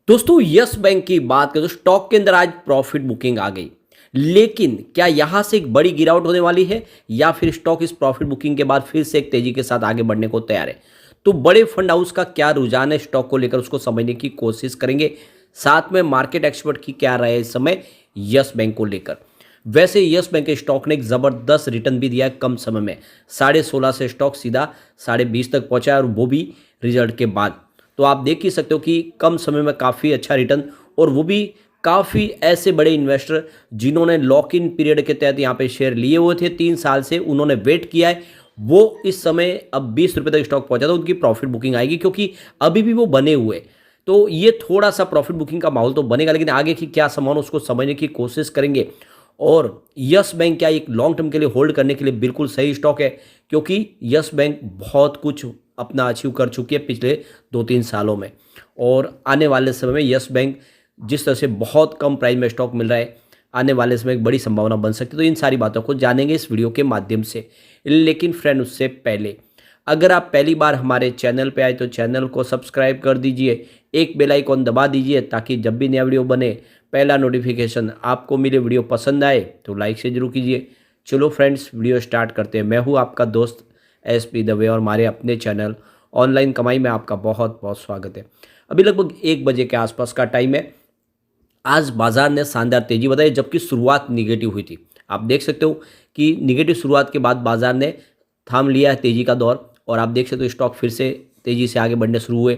दोस्तों yes bank की बात करें तो स्टॉक के अंदर आज प्रॉफिट बुकिंग आ गई। लेकिन क्या यहां से एक बड़ी गिरावट होने वाली है या फिर स्टॉक इस प्रॉफिट बुकिंग के बाद फिर से एक तेजी के साथ आगे बढ़ने को तैयार है? तो बड़े फंड हाउस का क्या रुझान है स्टॉक को लेकर, उसको समझने की कोशिश करेंगे। साथ में मार्केट एक्सपर्ट की क्या राय है इस समय यस बैंक को लेकर। वैसे यस बैंक के स्टॉक ने एक जबरदस्त रिटर्न भी दिया है कम समय में। 16.5 से स्टॉक सीधा 20.5 तक पहुंचा है, और वो भी रिजल्ट के बाद। तो आप देख ही सकते हो कि कम समय में काफ़ी अच्छा रिटर्न, और वो भी काफ़ी ऐसे बड़े इन्वेस्टर जिन्होंने लॉक इन पीरियड के तहत यहाँ पे शेयर लिए हुए थे 3 साल से, उन्होंने वेट किया है। वो इस समय अब 20 रुपये तक स्टॉक पहुंचा, तो उनकी प्रॉफिट बुकिंग आएगी, क्योंकि अभी भी वो बने हुए हैं। तो ये थोड़ा सा प्रॉफिट बुकिंग का माहौल तो बनेगा, लेकिन आगे की क्या संभावना उसको समझने की कोशिश करेंगे। और यस बैंक क्या एक लॉन्ग टर्म के लिए होल्ड करने के लिए बिल्कुल सही स्टॉक है, क्योंकि यस बैंक बहुत कुछ अपना अचीव कर चुकी है पिछले 2-3 सालों में। और आने वाले समय में यस बैंक जिस तरह से बहुत कम प्राइस में स्टॉक मिल रहा है, आने वाले समय एक बड़ी संभावना बन सकती है। तो इन सारी बातों को जानेंगे इस वीडियो के माध्यम से। लेकिन फ्रेंड, उससे पहले अगर आप पहली बार हमारे चैनल पे आए तो चैनल को सब्सक्राइब कर दीजिए, एक बेल आइकॉन दबा दीजिए, ताकि जब भी नया वीडियो बने पहला नोटिफिकेशन आपको मिले। वीडियो पसंद आए तो लाइक से जरूर कीजिए। चलो फ्रेंड्स, वीडियो स्टार्ट करते हैं। मैं हूँ आपका दोस्त SP दवे, और हमारे अपने चैनल ऑनलाइन कमाई में आपका बहुत बहुत स्वागत है। अभी लगभग 1 बजे के आसपास का टाइम है। आज बाजार ने शानदार तेजी बताई, जबकि शुरुआत निगेटिव हुई थी। आप देख सकते हो कि निगेटिव शुरुआत के बाद बाजार ने थाम लिया है तेजी का दौर, और आप देख सकते हो स्टॉक फिर से तेजी से आगे बढ़ने शुरू हुए।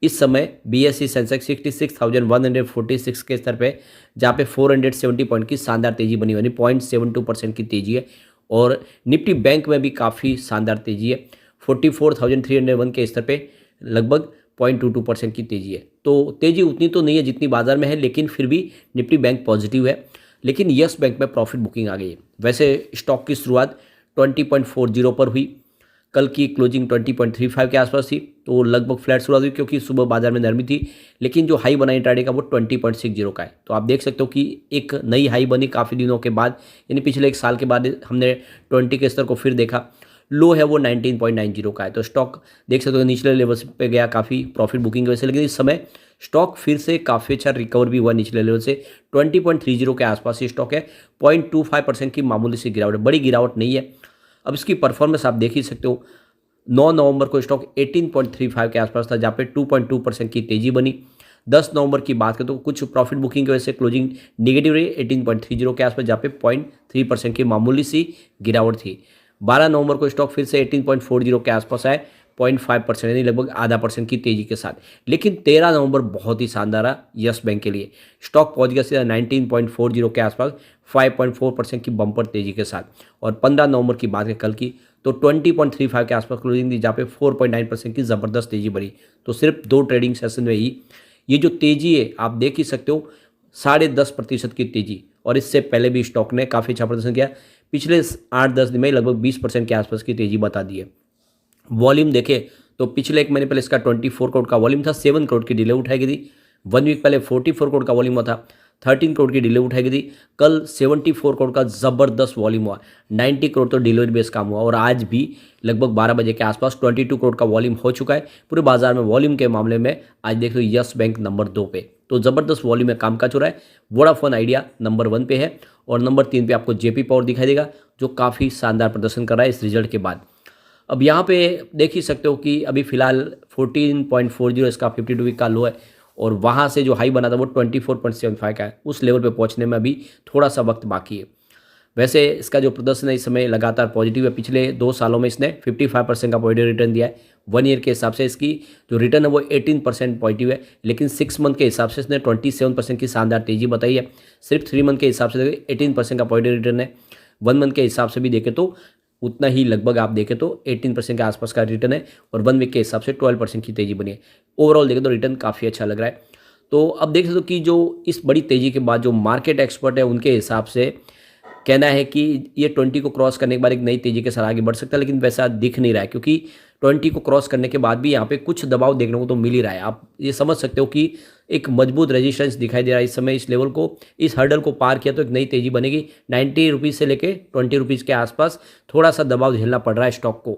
इस समय BSE सेंसेक्स 66,146 के स्तर पे, जहाँ पे 470 पॉइंट की शानदार तेजी बनी हुई, 0.72% की तेजी है। और निफ्टी बैंक में भी काफ़ी शानदार तेजी है, 44,301 के स्तर पे लगभग 0.22% की तेजी है। तो तेजी उतनी तो नहीं है जितनी बाजार में है, लेकिन फिर भी निफ्टी बैंक पॉजिटिव है। लेकिन यस बैंक में प्रॉफिट बुकिंग आ गई है। वैसे स्टॉक की शुरुआत 20.40 पर हुई, कल की क्लोजिंग 20.35 के आसपास थी, तो लगभग फ्लैट शुरुआत हुई, क्योंकि सुबह बाजार में नरमी थी। लेकिन जो हाई बना इंट्राडे का वो 20.60 का है। तो आप देख सकते हो कि एक नई हाई बनी काफ़ी दिनों के बाद, यानी पिछले 1 साल के बाद हमने 20 के स्तर को फिर देखा। लो है वो 19.90 का है। तो स्टॉक देख सकते हो निचले लेवल पे गया काफ़ी प्रॉफिट बुकिंग की वजह से, लेकिन इस समय स्टॉक फिर से काफ़ी अच्छा रिकवर भी हुआ निचले लेवल से। 20.30 के आसपास ही स्टॉक है। 0.25% की मामूली सी गिरावट, बड़ी गिरावट नहीं है। अब इसकी परफॉर्मेंस आप देख ही सकते हो। 9 नवंबर को स्टॉक 18.35 के आसपास था, जहाँ पे 2.2% की तेजी बनी। 10 नवंबर की बात करें तो कुछ प्रॉफिट बुकिंग की वजह से क्लोजिंग निगेटिव रही 18.30 के आसपास, जहाँ पे 0.3% की मामूली सी गिरावट थी। 12 नवंबर को स्टॉक फिर से 18.40 के आसपास आए, 0.5% यानी लगभग ½ % की तेजी के साथ। लेकिन 13 नवंबर बहुत ही शानदार रहा यस बैंक के लिए। स्टॉक पहुंच गया सीधा 19.40 के आसपास, 5.4% की बम्पर तेजी के साथ। और 15 नवंबर की बात है कल की, तो 20.35 के आसपास क्लोजिंग थी, जहाँ पे 4.9% की ज़बरदस्त तेजी बढ़ी। तो सिर्फ 2 ट्रेडिंग सेशन में ही ये जो तेजी है आप देख ही सकते हो, 10.5% की तेजी। और इससे पहले भी स्टॉक ने काफ़ी अच्छा प्रदर्शन किया। पिछले 8-10 दिन में लगभग 20% के आसपास की तेजी बता दी है। वॉल्यूम देखें तो पिछले 1 महीने पहले इसका 24 करोड़ का वॉल्यूम था, 7 करोड़ की डीले उठाई गई थी। 1 वीक पहले 44 करोड़ का वॉल्यूम हुआ था, 13 करोड़ की डीले उठाई गई थी। कल 74 करोड़ का ज़बरदस्त वॉल्यूम हुआ, 90 करोड़ तो डिलीवरी बेस काम हुआ। और आज भी लगभग 12 बजे के आसपास 22 करोड़ का वॉल्यूम हो चुका है। पूरे बाजार में वॉल्यूम के मामले में आज देख लो यस बैंक नंबर 2 पे, तो ज़बरदस्त वॉल्यूम में काम काज हो रहा है। वोडाफोन आइडिया नंबर 1 पे है, और नंबर 3 पे आपको JP पावर दिखाई देगा, जो काफ़ी शानदार प्रदर्शन कर रहा है इस रिजल्ट के बाद। अब यहाँ पे देख ही सकते हो कि अभी फिलहाल 14.40 इसका 52 वीक का लो है, और वहाँ से जो हाई बना था वो 24.75 का है। उस लेवल पे पहुँचने में अभी थोड़ा सा वक्त बाकी है। वैसे इसका जो प्रदर्शन है इस समय लगातार पॉजिटिव है। पिछले 2 सालों में इसने 55% का पॉजिटिव रिटर्न दिया है। 1 ईयर के हिसाब से इसकी जो रिटर्न है वो 18% पॉजिटिव है, लेकिन 6 मंथ के हिसाब से इसने 27% की शानदार तेजी बताई है। सिर्फ 3 मंथ के हिसाब से 18% का पॉजिटिव रिटर्न है। 1 मंथ के हिसाब से भी देखें तो उतना ही लगभग आप देखें तो 18% के आसपास का रिटर्न है, और 1 वीक के हिसाब से 12% की तेजी बनी है। ओवरऑल देखें तो रिटर्न काफ़ी अच्छा लग रहा है। तो अब देख सकते हो कि जो इस बड़ी तेजी के बाद जो मार्केट एक्सपर्ट है उनके हिसाब से कहना है कि ये 20 को क्रॉस करने के बाद एक नई तेजी के साथ आगे बढ़ सकता है, लेकिन वैसा दिख नहीं रहा है, क्योंकि 20 को क्रॉस करने के बाद भी यहाँ पे कुछ दबाव देखने को तो मिल ही रहा है। आप ये समझ सकते हो कि एक मजबूत रेजिस्टेंस दिखाई दे रहा है इस समय। इस लेवल को, इस हर्डल को पार किया तो एक नई तेजी बनेगी। 90 रुपीज़ से लेके 20 रुपीज़ के आसपास थोड़ा सा दबाव झेलना पड़ रहा है स्टॉक को।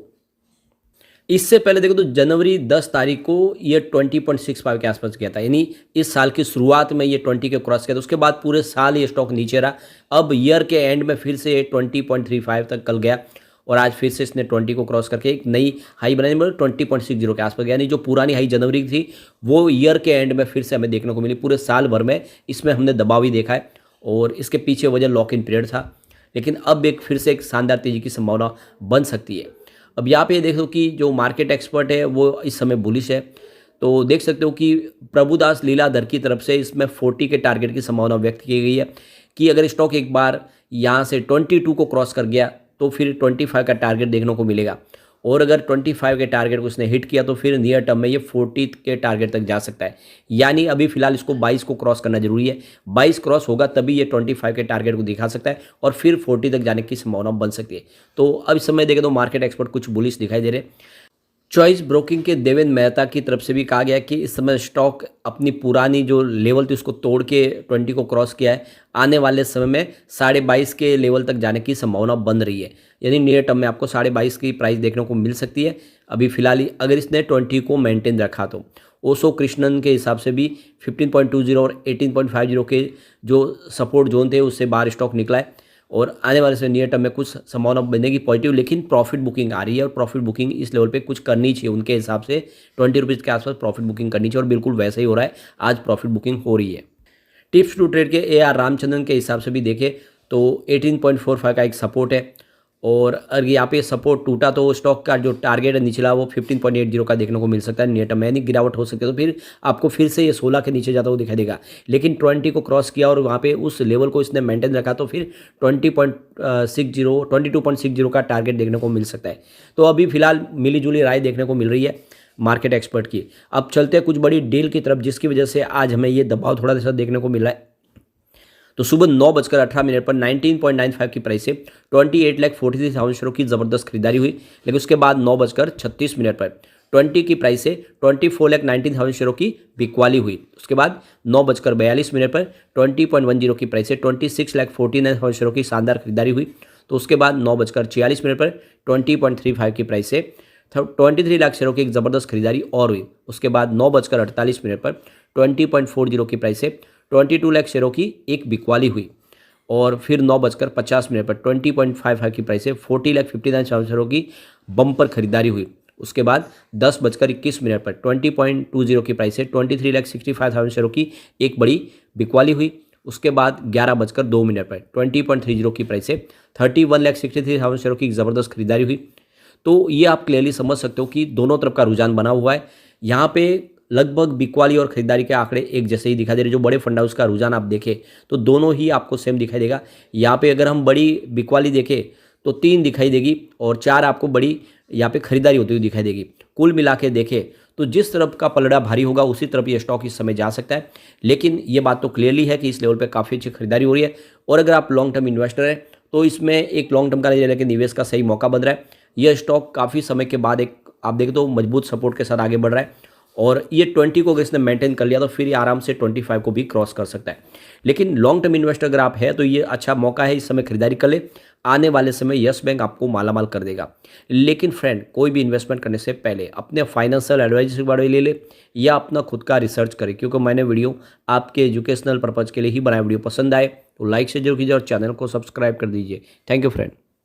इससे पहले देखो तो जनवरी 10 तारीख को ये 20.65 के आसपास गया था, यानी इस साल की शुरुआत में ये 20 के क्रॉस किया था। उसके बाद पूरे साल ये स्टॉक नीचे रहा। अब ईयर के एंड में फिर से 20.35 तक कल गया और आज फिर से इसने 20 को क्रॉस करके एक नई हाई बनाई, मतलब 20.60 के आसपास गया। यानी जो पुरानी हाई जनवरी की थी वो ईयर के एंड में फिर से हमें देखने को मिली। पूरे साल भर में इसमें हमने दबाव ही देखा है और इसके पीछे वजह लॉक इन पीरियड था, लेकिन अब एक फिर से एक शानदार तेजी की संभावना बन सकती है। अब यहाँ पे देखो कि जो मार्केट एक्सपर्ट है वो इस समय बुलिश है, तो देख सकते हो कि प्रभुदास लीलाधर की तरफ से इसमें 40 के टारगेट की संभावना व्यक्त की गई है कि अगर स्टॉक एक बार यहाँ से 22 को क्रॉस कर गया तो फिर 25 का टारगेट देखने को मिलेगा, और अगर 25 के टारगेट को इसने हिट किया तो फिर नियर टर्म में ये 40 के टारगेट तक जा सकता है। यानी अभी फिलहाल इसको 22 को क्रॉस करना जरूरी है। 22 क्रॉस होगा तभी ये 25 के टारगेट को दिखा सकता है और फिर 40 तक जाने की संभावना बन सकती है। तो अब इस समय देखें तो मार्केट एक्सपर्ट कुछ बुलिश दिखाई दे रहे हैं। चॉइस ब्रोकिंग के देवेंद्र मेहता की तरफ से भी कहा गया कि इस समय स्टॉक अपनी पुरानी जो लेवल थी उसको तोड़ के 20 को क्रॉस किया है। आने वाले समय में 22.5 के लेवल तक जाने की संभावना बन रही है, यानी नियर टर्म में आपको 22.5 की प्राइस देखने को मिल सकती है। अभी फिलहाल अगर इसने 20 को मेंटेन रखा तो ओशो कृष्णन के हिसाब से भी 15.20 और 18.50 के जो सपोर्ट जोन थे उससे बाहर स्टॉक निकला है और आने वाले से नियर टर्म में कुछ संभावना बनेगी पॉजिटिव, लेकिन प्रॉफिट बुकिंग आ रही है और प्रॉफिट बुकिंग इस लेवल पे कुछ करनी चाहिए। उनके हिसाब से 20 रुपीज़ के आसपास प्रॉफिट बुकिंग करनी चाहिए और बिल्कुल वैसा ही हो रहा है, आज प्रॉफिट बुकिंग हो रही है। टिप्स टू ट्रेड के AR रामचंद्रन के हिसाब से भी देखें तो 18.45 का एक सपोर्ट है और अगर यहाँ पे सपोर्ट टूटा तो स्टॉक का जो टारगेट है निचला वो 15.80 का देखने को मिल सकता है नियर टर्म में, यानी गिरावट हो सकती है। तो फिर आपको फिर से ये 16 के नीचे जाता हुआ दिखाई देगा, लेकिन 20 को क्रॉस किया और वहाँ पे उस लेवल को इसने मेंटेन रखा तो फिर 22.60 का टारगेट देखने को मिल सकता है। तो अभी फिलहाल मिली जुली राय देखने को मिल रही है मार्केट एक्सपर्ट की। अब चलते हैं कुछ बड़ी डील की तरफ जिसकी वजह से आज हमें ये दबाव थोड़ा सा देखने को मिल रहा है। तो सुबह 9:18 पर 19.95 की प्राइस से 28,43,000 शेयरों की ज़बरदस्त खरीदारी हुई, लेकिन उसके बाद 9:36 पर 20 की प्राइस से 24,19,000 शेयरों की बिकवाली हुई। उसके बाद 9:42 पर 20.10 की प्राइस से 26,49,000 शेयरों की शानदार खरीदारी हुई। तो उसके बाद 9:46 पर 20.35 की प्राइस से 23 लाख शेयरों की एक ज़बरदस्त खरीदारी और हुई। उसके बाद 9:48 पर 20.40 की प्राइस से 22 लाख शेयरों की एक बिकवाली हुई और फिर 9:50 पर 20.55 की प्राइस से 40,59,000 शेयरों की बम्पर खरीदारी हुई। उसके बाद 10:21 पर 20.20 की प्राइस से 23,65,000 शेयरों की एक बड़ी बिकवाली हुई। उसके बाद 11:02 पर 20.30 की प्राइस से 31,63,000 शेयरों की एक ज़बरदस्त खरीदारी हुई। तो ये आप क्लियरली समझ सकते हो कि दोनों तरफ का रुझान बना हुआ है। यहाँ पे लगभग बिकवाली और खरीदारी के आंकड़े एक जैसे ही दिखाई दे रहे। जो बड़े फंड हाउस का रुझान आप देखें तो दोनों ही आपको सेम दिखाई देगा। यहाँ पे अगर हम बड़ी बिकवाली देखें तो 3 दिखाई देगी और 4 आपको बड़ी यहाँ पे खरीदारी होती हुई दिखाई देगी। कुल मिला के देखें तो जिस तरफ का पलड़ा भारी होगा उसी तरफ ये स्टॉक इस समय जा सकता है, लेकिन ये बात तो क्लियरली है कि इस लेवल पर काफ़ी अच्छी खरीदारी हो रही है। और अगर आप लॉन्ग टर्म इन्वेस्टर हैं तो इसमें एक लॉन्ग टर्म का लेके निवेश का सही मौका बन रहा है। यह स्टॉक काफ़ी समय के बाद एक आप देखें तो मजबूत सपोर्ट के साथ आगे बढ़ रहा है और ये 20 को अगर इसने मेंटेन कर लिया तो फिर ये आराम से 25 को भी क्रॉस कर सकता है। लेकिन लॉन्ग टर्म इन्वेस्टर अगर आप है तो ये अच्छा मौका है, इस समय खरीदारी कर ले। आने वाले समय यस बैंक आपको मालामाल कर देगा। लेकिन फ्रेंड, कोई भी इन्वेस्टमेंट करने से पहले अपने फाइनेंशियल एडवाइजर के बारे में ले ले या अपना खुद का रिसर्च करें, क्योंकि मैंने वीडियो आपके एजुकेशनल पर्पज़ के लिए ही बनाया। वीडियो पसंद आए तो लाइक से जरूर कीजिए और चैनल को सब्सक्राइब कर दीजिए। Thank you friend.